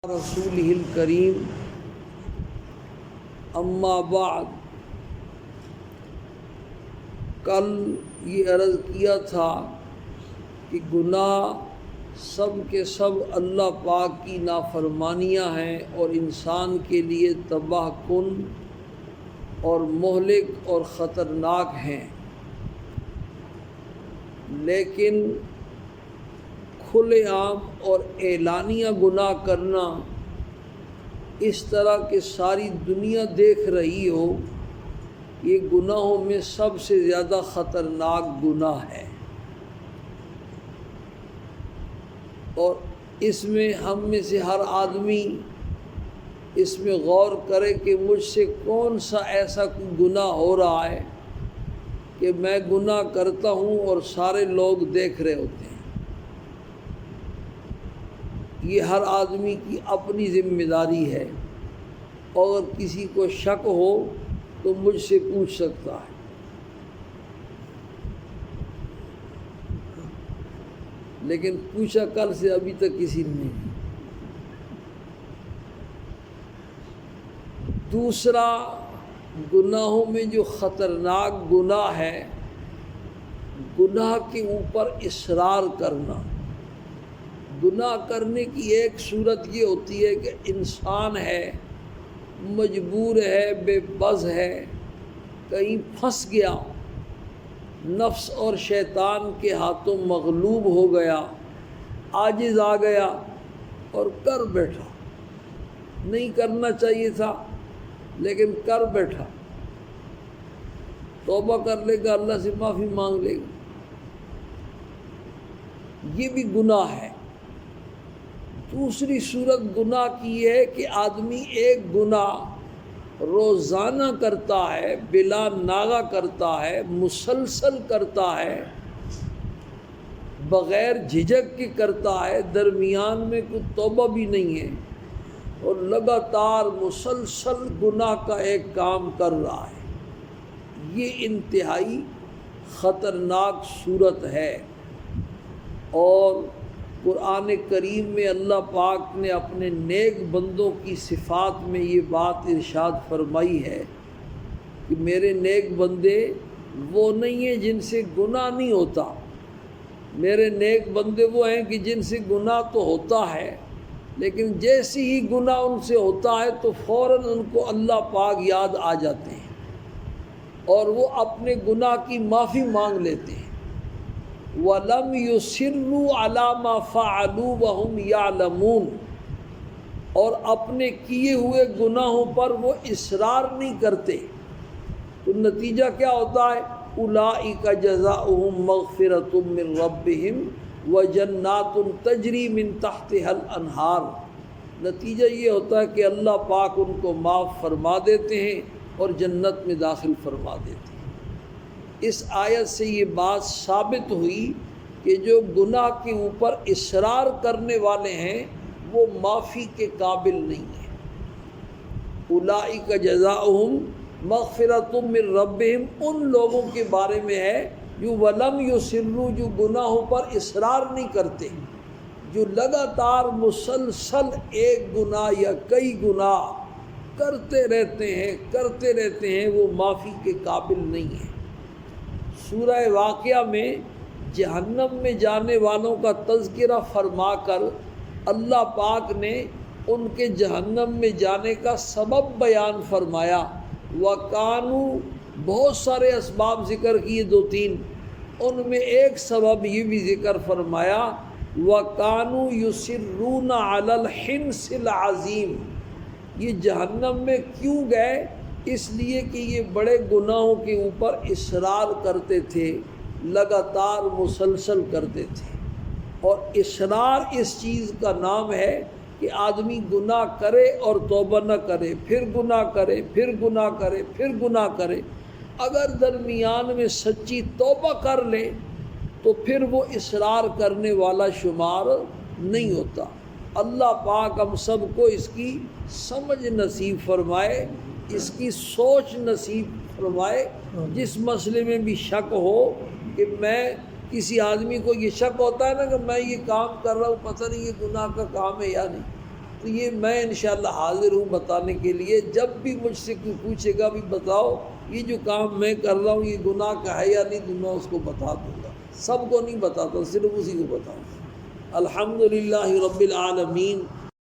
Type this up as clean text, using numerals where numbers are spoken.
رسولہ الکریم اما بعد، کل یہ عرض کیا تھا کہ گناہ سب کے سب اللہ پاک کی نافرمانیاں ہیں اور انسان کے لیے تباہ کن اور مہلک اور خطرناک ہیں، لیکن کھلے عام اور اعلانیہ گناہ کرنا اس طرح کہ ساری دنیا دیکھ رہی ہو، یہ گناہوں میں سب سے زیادہ خطرناک گناہ ہے۔ اور اس میں ہم میں سے ہر آدمی اس میں غور کرے کہ مجھ سے کون سا ایسا گناہ ہو رہا ہے کہ میں گناہ کرتا ہوں اور سارے لوگ دیکھ رہے ہوتے ہیں۔ یہ ہر آدمی کی اپنی ذمہ داری ہے، اور کسی کو شک ہو تو مجھ سے پوچھ سکتا ہے۔ لیکن پوچھا کل سے ابھی تک کسی نے نہیں۔ دوسرا، گناہوں میں جو خطرناک گناہ ہے، گناہ کے اوپر اصرار کرنا۔ گناہ کرنے کی ایک صورت یہ ہوتی ہے کہ انسان ہے، مجبور ہے، بے بس ہے، کہیں پھنس گیا، نفس اور شیطان کے ہاتھوں مغلوب ہو گیا، عاجز آ گیا اور کر بیٹھا۔ نہیں کرنا چاہیے تھا لیکن کر بیٹھا۔ توبہ کر لے گا، اللہ سے معافی مانگ لے گا، یہ بھی گناہ ہے۔ دوسری صورت گناہ کی ہے کہ آدمی ایک گناہ روزانہ کرتا ہے، بلا ناغہ کرتا ہے، مسلسل کرتا ہے، بغیر جھجک کے کرتا ہے، درمیان میں کوئی توبہ بھی نہیں ہے، اور لگاتار مسلسل گناہ کا ایک کام کر رہا ہے۔ یہ انتہائی خطرناک صورت ہے، اور قرآن کریم میں اللہ پاک نے اپنے نیک بندوں کی صفات میں یہ بات ارشاد فرمائی ہے کہ میرے نیک بندے وہ نہیں ہیں جن سے گناہ نہیں ہوتا، میرے نیک بندے وہ ہیں کہ جن سے گناہ تو ہوتا ہے، لیکن جیسے ہی گناہ ان سے ہوتا ہے تو فوراً ان کو اللہ پاک یاد آ جاتے ہیں اور وہ اپنے گناہ کی معافی مانگ لیتے ہیں۔ وَلَمْ يُصِرُّوا عَلَى مَا فَعَلُوا وَهُمْ يَعْلَمُونَ، اور اپنے کیے ہوئے گناہوں پر وہ اصرار نہیں کرتے، تو نتیجہ کیا ہوتا ہے؟ أُولَئِكَ جَزَاؤُهُمْ مَغْفِرَةٌ مِّن رَّبِّهِمْ وَجَنَّاتٌ تَجْرِي مِن تَحْتِهَا الْأَنْهَارُ۔ نتیجہ یہ ہوتا ہے کہ اللہ پاک ان کو معاف فرما دیتے ہیں اور جنت میں داخل فرما دیتے ہیں۔ اس آیت سے یہ بات ثابت ہوئی کہ جو گناہ کے اوپر اصرار کرنے والے ہیں وہ معافی کے قابل نہیں ہیں۔ اولئک جزاؤہم مغفرۃ من ربہم، ان لوگوں کے بارے میں ہے جو ولم یصروا، جو گناہوں پر اصرار نہیں کرتے، جو لگاتار مسلسل ایک گناہ یا کئی گناہ کرتے رہتے ہیں، وہ معافی کے قابل نہیں ہیں۔ سورہ واقعہ میں جہنم میں جانے والوں کا تذکرہ فرما کر اللہ پاک نے ان کے جہنم میں جانے کا سبب بیان فرمایا۔ وَقَانُوا، بہت سارے اسباب ذکر کیے، 2-3، ان میں ایک سبب یہ بھی ذکر فرمایا، وَقَانُوا يُصِرُّونَ عَلَى الْحِنْسِ الْعَظِيمِ۔ یہ جہنم میں کیوں گئے؟ اس لیے کہ یہ بڑے گناہوں کے اوپر اصرار کرتے تھے، لگاتار مسلسل کرتے تھے، اور اصرار اس چیز کا نام ہے کہ آدمی گناہ کرے اور توبہ نہ کرے، پھر گناہ کرے، پھر گناہ کرے، پھر گناہ کرے۔ اگر درمیان میں سچی توبہ کر لے تو پھر وہ اصرار کرنے والا شمار نہیں ہوتا۔ اللہ پاک ہم سب کو اس کی سمجھ نصیب فرمائے، اس کی سوچ نصیب فرمائے۔ جس مسئلے میں بھی شک ہو، کہ میں کسی آدمی کو یہ شک ہوتا ہے نا کہ میں یہ کام کر رہا ہوں، پتہ نہیں یہ گناہ کا کام ہے یا نہیں، تو یہ میں انشاءاللہ حاضر ہوں بتانے کے لیے. جب بھی مجھ سے کوئی پوچھے گا بھی بتاؤ یہ جو کام میں کر رہا ہوں یہ گناہ کا ہے یا نہیں، تو میں اس کو بتا دوں گا. سب کو نہیں بتاتا، صرف اسی کو بتاؤں گا. الحمدللہ رب العالمین.